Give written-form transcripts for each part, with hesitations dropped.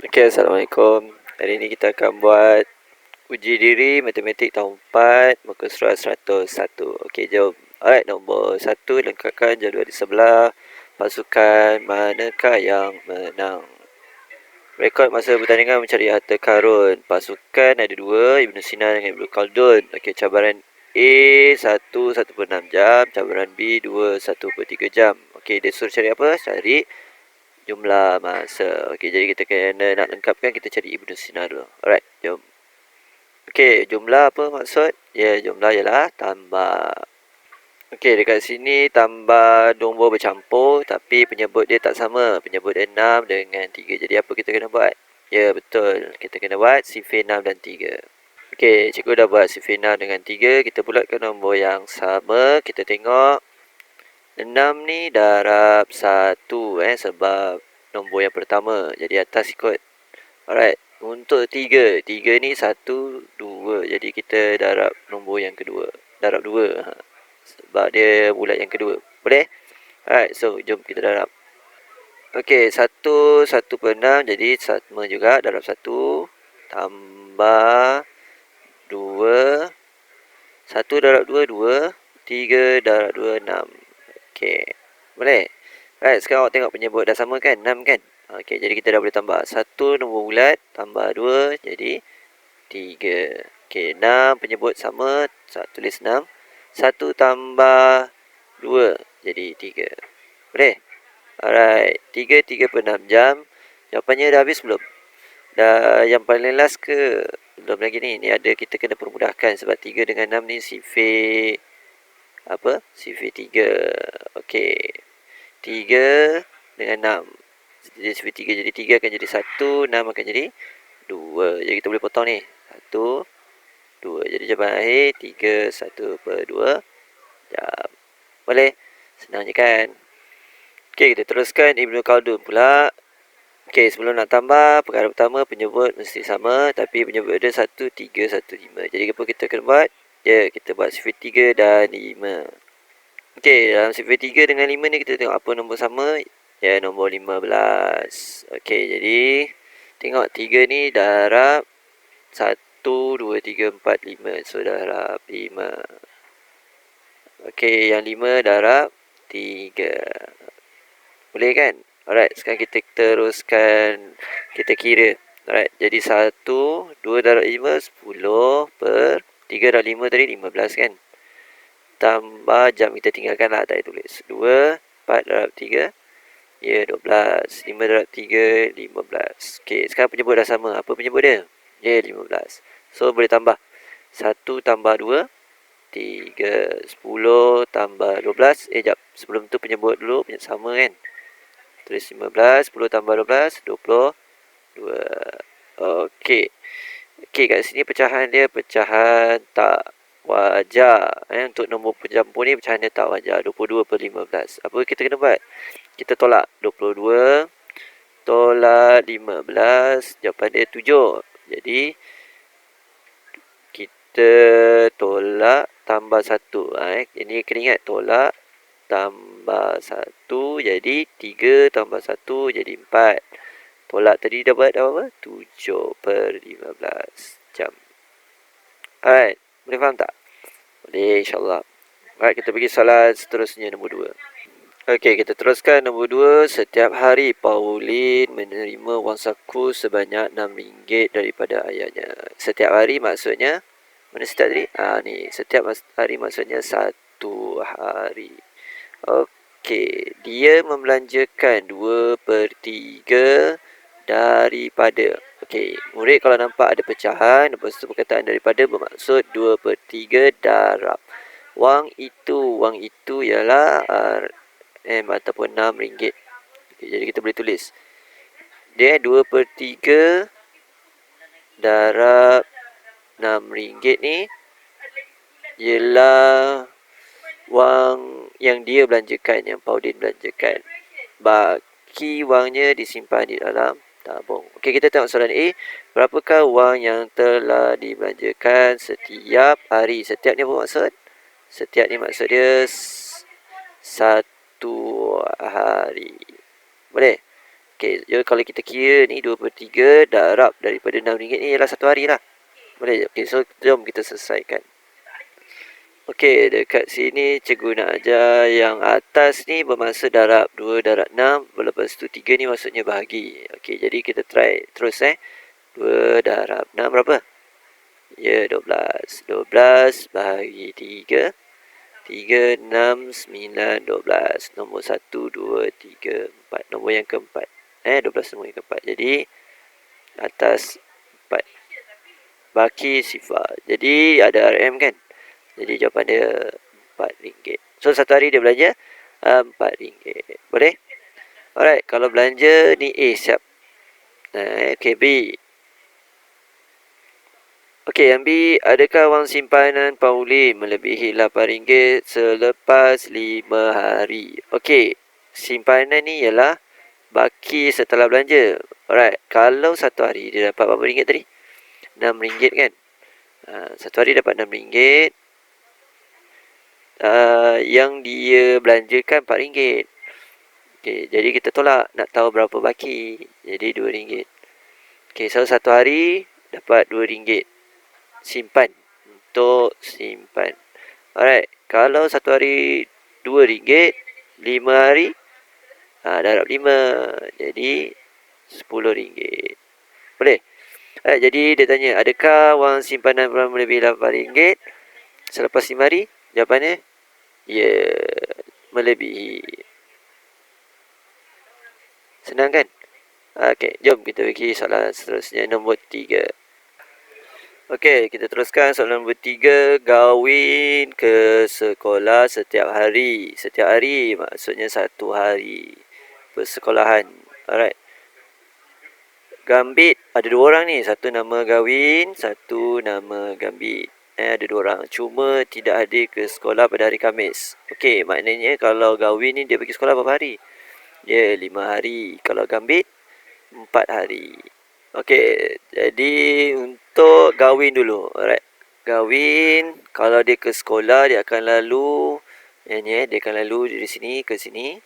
Okay, Assalamualaikum. Hari ini kita akan buat uji diri matematik tahun 4, muka surat 101. Okey, jom. Alright, nombor 1, lengkapkan jadual di sebelah. Pasukan manakah yang menang? Rekod masa pertandingan mencari harta karun. Pasukan ada dua, Ibn Sina dengan Ibn Khaldun. Okey, cabaran A 1 jam, cabaran B 2 1/3 jam. Okey, dia suruh cari apa? Cari jumlah masa. Okey, jadi kita kena nak lengkapkan, kita cari Ibn Sina dulu. Alright, jom. Okey, jumlah apa maksud? Ya, jumlah ialah tambah. Okey, dekat sini tambah nombor bercampur tapi penyebut dia tak sama. Penyebut dia 6 dengan 3. Jadi apa kita kena buat? Ya, betul. Kita kena buat sifir 6 dan 3. Okey, cikgu dah buat sifir 6 dengan 3. Kita bulatkan nombor yang sama. Kita tengok 6 ni darab 1 sebab nombor yang pertama. Jadi atas ikut. Alright, untuk 3. 3 ni 1, 2. Jadi kita darab nombor yang kedua. Darab 2. Sebab dia bulat yang kedua. Boleh? Alright, so jom kita darab. Okey, 1/6 jadi sama juga, darab 1 tambah 2. 1 darab 2, 2. 3 darab 2, 6. Okey, boleh? Alright, sekarang awak tengok penyebut dah sama kan? 6 kan? Okey, jadi kita dah boleh tambah. 1 nombor bulat tambah 2 jadi 3. Okey, 6 penyebut sama, tulis 6. 1 tambah 2 jadi 3. Boleh? Alright, 3/6 jam. Jawapannya dah habis belum? Dah yang paling last ke? Belum lagi ni. Ni ada, kita kena permudahkan sebab 3 dengan 6 ni sifir apa? Sifir 3. Okey. 3 dengan 6. Jadi sifir 3. Jadi 3 akan jadi 1, 6 akan jadi 2. Jadi kita boleh potong ni. 1, 2. Jadi jawapan akhir 3, 1/2 jam. Boleh? Senang je kan? Okey, kita teruskan Ibn Khaldun pula. Okey, sebelum nak tambah, perkara pertama penyebut mesti sama tapi penyebut dia 1, 3, 1, 5. Jadi apa kita kena buat? Ya, kita buat sifir 3 dan 5. Okey, dalam sifir 3 dengan 5 ni kita tengok apa nombor sama. Ya, nombor 15. Okey, jadi tengok 3 ni darab 1, 2, 3, 4, 5. So, darab 5. Okey, yang 5 darab 3. Boleh kan? Alright, sekarang kita teruskan, kita kira. Alright, jadi 1, 2 darab 5, 10 per 3 darab 5 tadi 15 kan? Tambah jam, kita tinggalkan lah, tak tulis. 2, 4 darab 3, ya 12. 5 darab 3, 15. Okey, sekarang penyebut dah sama. Apa penyebut dia? Ya, 15. So, boleh tambah. 1 tambah 2, 3. 10 tambah 12. Jap. Sebelum tu penyebut dulu, penyebut sama kan? Tulis 15, 10 tambah 12, 22. Okey. Okey, kat sini pecahan dia pecahan tak wajar. Untuk nombor pencampur ni pecahan dia tak wajar. 22/15. Apa kita kena buat? Kita tolak 22, tolak 15, jawapan dia 7. Jadi, kita tolak tambah 1. Ini kena ingat, tolak tambah 1 jadi 3 tambah 1 jadi 4. Tolak tadi dapat apa? 7/15 jam. Alright, boleh faham tak? Boleh, insyaAllah. Alright, kita pergi soalan seterusnya, nombor 2. Okey, kita teruskan nombor 2. Setiap hari Pauline menerima wang saku sebanyak RM6 daripada ayahnya. Setiap hari maksudnya, mana setiap tadi? Ni, setiap hari maksudnya 1 hari. Okey, dia membelanjakan 2/3 daripada. Okey, murid kalau nampak ada pecahan, lepas tu perkataan daripada bermaksud 2/3 darab. Wang itu ialah RM ataupun RM6. Okey, jadi kita boleh tulis. Dia 2/3 darab RM6 ni ialah wang yang dia belanjakan, yang Pauline belanjakan. Baki wangnya disimpan di dalam tabung. Okey, kita tengok soalan A. Berapakah wang yang telah dibelanjakan setiap hari? Setiap ni apa maksud? Setiap ni maksud dia 1 hari. Boleh? Okey, Jadi kalau kita kira ni 2/3 darab daripada RM6 ni ialah satu hari lah. Boleh? Okey, so jom kita selesaikan. Okey, dekat sini cikgu nak ajar yang atas ni bermasa darab 2 darab 6. Lepas tu 3 ni maksudnya bahagi. Okey, jadi kita try terus 2 darab 6 berapa? Ya, 12. 12 bahagi 3. 3, 6, 9, 12. Nombor 1, 2, 3, 4. Nombor yang keempat. 12 nombor yang keempat. Jadi, atas 4. Baki sifar. Jadi, ada RM kan? Jadi, jawapan dia RM4. So, satu hari dia belanja RM4. Boleh? Alright, kalau belanja ni A siap. Okay, B. Okey, yang B, adakah wang simpanan Pauline melebihi RM8 selepas 5 hari? Okey, simpanan ni ialah baki setelah belanja. Alright, kalau satu hari dia dapat berapa ringgit tadi? RM6 kan? Satu hari dapat RM6. Yang dia belanjakan RM4. Okey, jadi kita tolak, nak tahu berapa baki. Jadi RM2. Okey, so satu hari dapat RM2. Simpan. Untuk simpan. Alright. Kalau satu hari RM2, 5 hari darab 5. Jadi RM10. Boleh? Alright, jadi dia tanya, adakah wang simpanan melebihi RM8 selepas 5 hari? Jawapannya, ya, melebihi. Senang kan? Okey, jom kita pergi soalan seterusnya, nombor 3. Okey, kita teruskan soalan nombor 3. Gawin ke sekolah setiap hari. Setiap hari maksudnya satu hari persekolahan. Alright. Gambit, ada dua orang ni. Satu nama Gawin, satu nama Gambit. Ada dua orang. Cuma tidak hadir ke sekolah pada hari Khamis. Okey, maknanya kalau Gawin ni dia pergi sekolah berapa hari? Ya, 5 hari. Kalau Gambit, 4 hari. Okey, jadi untuk Gawin dulu. Alright. Gawin, kalau dia ke sekolah, dia akan lalu, dia akan lalu dari sini ke sini,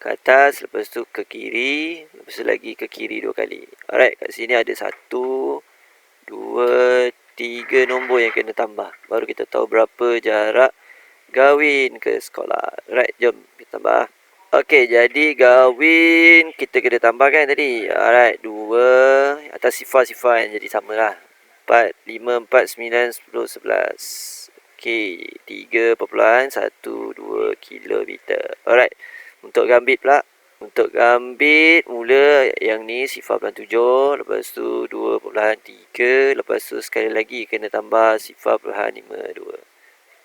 ke atas, lepas tu ke kiri, lepas tu lagi ke kiri 2 kali. Alright, kat sini ada 1, 2, 3 nombor yang kena tambah. Baru kita tahu berapa jarak Gawin ke sekolah. Alright, jom kita tambah. Okey, jadi Gawin kita kena tambahkan tadi. Alright, 2 atas sifar-sifar yang jadi samalah. 4, 5, 4, 9, 10, 11. Okey, 3.12 kilometer. Alright, untuk Gambit pula. Untuk Gambit, mula yang ni sifar pelan 7. Lepas tu 2.3. Lepas tu sekali lagi kena tambah sifar pelan 52.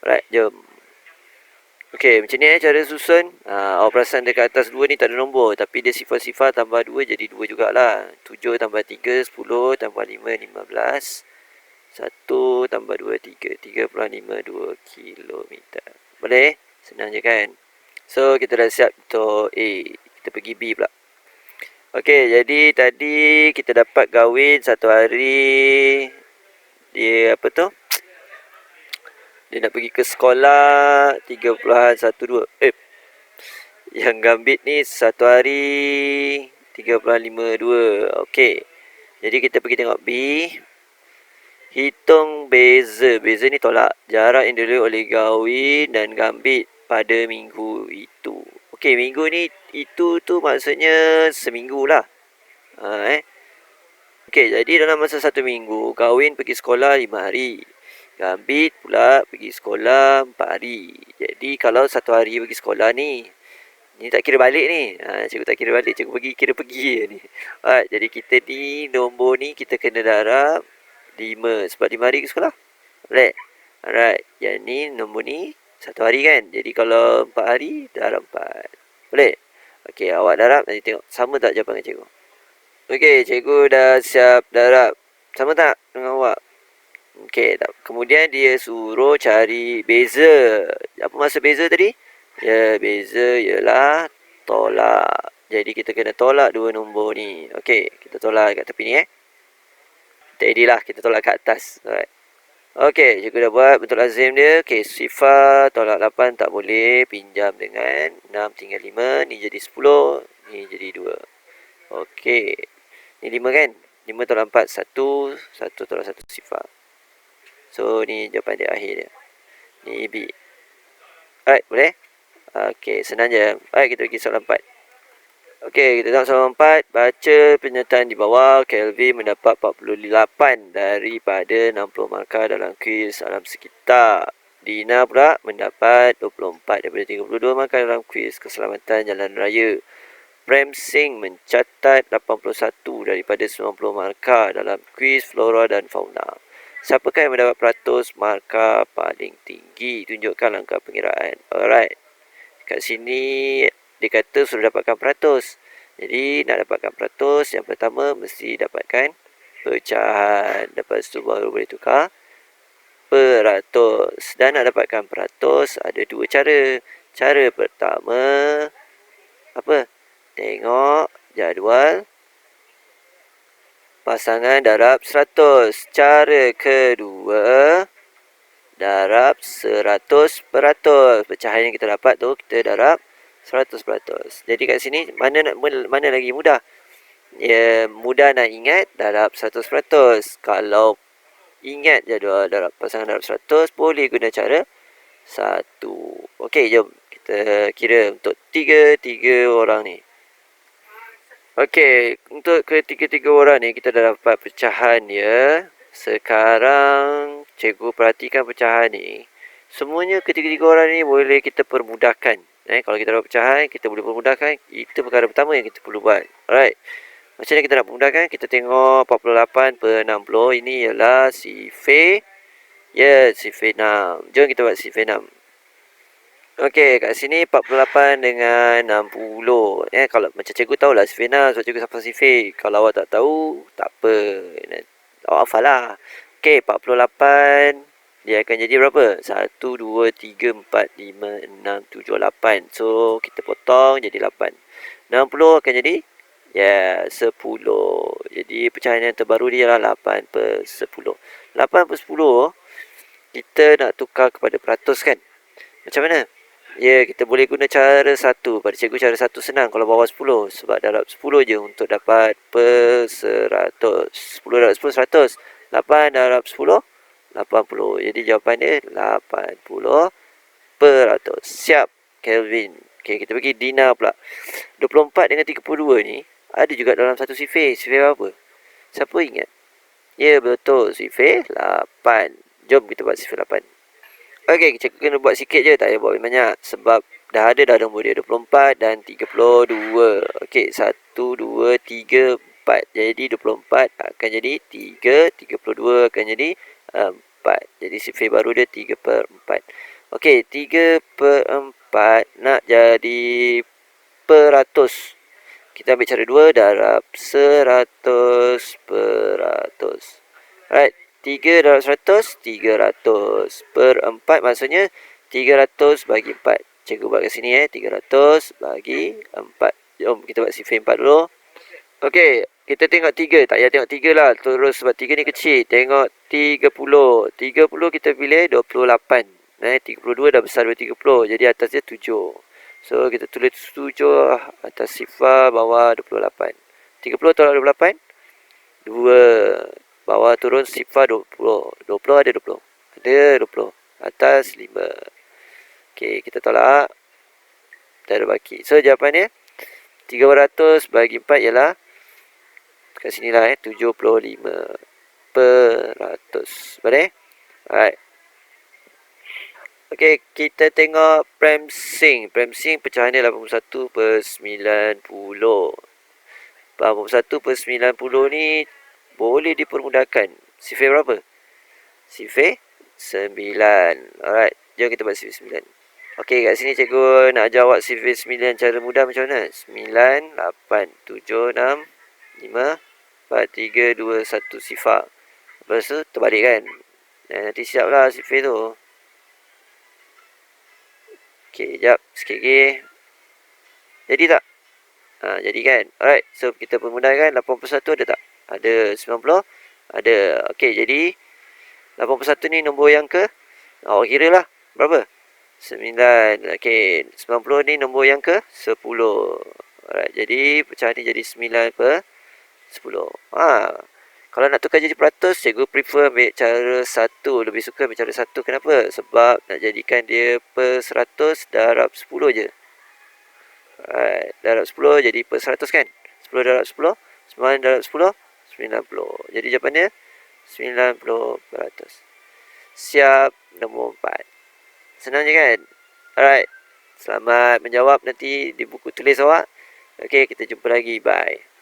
Alright, jom. Okey, macam ni cara susun. Awak perasan dekat atas 2 ni tak ada nombor. Tapi dia sifar-sifar tambah 2 jadi 2 jugalah. 7 tambah 3, 10 tambah 5, 15. 1 tambah 2, 3. 3.52 kilometer. Boleh? Senang je kan? So, kita dah siap untuk A. Kita pergi B pula. Okey, jadi tadi kita dapat Gawin satu hari. Dia apa tu? Dia nak pergi ke sekolah 3.12. Yang Gambit ni satu hari 3.52. Okey. Jadi kita pergi tengok B. Hitung beza. Beza ni tolak. Jarak yang dilalui oleh Gawin dan Gambit pada minggu itu. Okey, minggu ni itu tu maksudnya seminggu lah. Okey, jadi dalam masa satu minggu, Gawin pergi sekolah 5 hari. Gambit pula pergi sekolah 4 hari. Jadi kalau satu hari pergi sekolah ni tak kira balik ni. Cikgu tak kira balik, cikgu kira pergi ni. Alright, jadi kita ni nombor ni kita kena darab 5 sebab 5 hari ke sekolah. Alright, yang ni nombor ni satu hari kan. Jadi kalau 4 hari darab 4. Boleh? Okey, awak darab nanti tengok sama tak jawapan dengan cikgu. Okey, cikgu dah siap darab. Sama tak dengan awak? Okey, kemudian dia suruh cari beza. Apa maksud beza tadi? Ya, beza ialah tolak. Jadi kita kena tolak dua nombor ni. Okey, kita tolak kat tepi ni Kita edit lah, kita tolak kat atas. Alright. Okey, cikgu dah buat bentuk lazim dia. Okey, sifar tolak 8 tak boleh. Pinjam dengan 6 tinggal 5. Ni jadi 10. Ni jadi 2. Okey. Ni 5 kan? 5 tolak 4, 1. 1 tolak 1 sifar. So, ni jawapan dia akhir dia. Ni B. Alright, boleh? Okey, senang je. Alright, kita pergi soalan 4. Okey, kita tengok soalan 4. Baca pernyataan di bawah. Kelvin mendapat 48 daripada 60 markah dalam kuis alam sekitar. Dina pula mendapat 24 daripada 32 markah dalam kuis keselamatan jalan raya. Prem Singh mencatat 81 daripada 90 markah dalam kuis flora dan fauna. Siapakah yang mendapat peratus markah paling tinggi? Tunjukkan langkah pengiraan. Alright. Kat sini dia kata suruh dapatkan peratus. Jadi nak dapatkan peratus, yang pertama mesti dapatkan pecahan. Lepas tu baru boleh tukar peratus. Dan nak dapatkan peratus ada dua cara. Cara pertama, apa? Tengok jadual pasangan darab 100. Cara kedua, darab 100%. Pecahan yang kita dapat tu kita darab 100%. Jadi kat sini mana lagi mudah? Ya, mudah nak ingat darab 100%. Kalau ingat jadual darab pasangan darab 100, boleh guna cara 1. Okey, jom kita kira untuk tiga orang ni. Okey, untuk ketiga-tiga orang ni kita dah dapat pecahan ya. Sekarang cikgu perhatikan pecahan ni. Semuanya ketiga-tiga orang ni boleh kita permudahkan. Kalau kita dapat pecahan, kita boleh permudahkan. Itu perkara pertama yang kita perlu buat. Alright. Macam mana kita nak permudahkan? Kita tengok 48 per 60. Ini ialah sifir. Ya, sifir 6. Jom kita buat sifir 6. Okey, kat sini 48 dengan 60. Kalau macam cikgu tahulah sifir 6, sebab cikgu sampai sifir. Kalau awak tak tahu, tak apa. Awak hafal lah. Okey, 48 dia akan jadi berapa? 1, 2, 3, 4, 5, 6, 7, 8. So, kita potong jadi 8. 60 akan jadi? Ya, 10. Jadi, pecahan yang terbaru dia ialah 8 per 10. 8 per 10, kita nak tukar kepada peratus kan? Macam mana? Ya, kita boleh guna cara 1. Pada cikgu cara 1 senang kalau bawah 10. Sebab darab 10 je untuk dapat per 100. 10 darab 10, 100. 8 darab 10, 80. Jadi jawapan dia 80 per 100. Siap, Kelvin. Okey, kita pergi Dina pula. 24 dengan 32 ni ada juga dalam satu sifir. Sifir apa? Siapa ingat? Ya, betul. Sifir 8. Jom kita buat sifir 8. Okey, cikgu kena buat sikit je, tak payah buat banyak. Sebab dah ada nombor dia 24 dan 32. Okey, 1, 2, 3, 4. Jadi 24 akan jadi 3, 32 akan jadi 4. Jadi sifir baru dia 3 per 4. Okey, 3 per 4 nak jadi peratus. Kita ambil cara 2, darab 100 peratus. Alright. 3 darab 100, 300 per 4 maksudnya 300 bagi 4. Cikgu buat kat sini 300 bagi 4. Jom kita buat sifir 4 dulu. Okey, kita tengok 3. Tak payah tengok 3 lah. Terus sebab 3 ni kecil. Tengok 30. 30 kita pilih 28. 32 dah besar daripada 30. Jadi atas dia 7. So kita tulis 7 atas sifar, bawah 28. 30 tolak 28, 2. Bawah turun sifar 20. 20 ada 20. Ada 20. Atas 5. Okey, kita tolak. Tak ada baki. So, jawapannya 300 bagi 4 ialah kat sini lah 75 per 100. Boleh? Alright. Okey, kita tengok Prem Singh. Prem Singh pecahan dia 81 per 90. 81 per 90 ni boleh dipermudahkan. Sifir berapa? Sifir 9. Alright, jom kita buat sifir 9. Okey, kat sini cikgu nak jawab sifir 9 cara mudah macam mana? 9, 8, 7, 6, 5, 4, 3, 2, 1 sifar. Lepas tu terbalik kan? Nanti siap lah sifir tu. Okey, sekejap. Sikit lagi. Jadi tak? Jadi kan? Alright, so kita permudahkan. 81 ada tak? Ada. 90? Ada. Okey, jadi 81 ni nombor yang ke? Kira lah. Berapa? 9. Okey, 90 ni nombor yang ke? 10. Alright, jadi pecahan ni jadi 9 per 10. Kalau nak tukar jadi peratus, cikgu prefer ambil cara 1. Lebih suka ambil cara 1. Kenapa? Sebab nak jadikan dia per 100 darab 10 je. Alright, darab 10 jadi per 100 kan? 10 darab 10, 9 darab 10, 90. Jadi jawapannya 90%. Siap, nombor 4. Senang je kan? Alright, selamat menjawab nanti di buku tulis awak. Okay, kita jumpa lagi. Bye.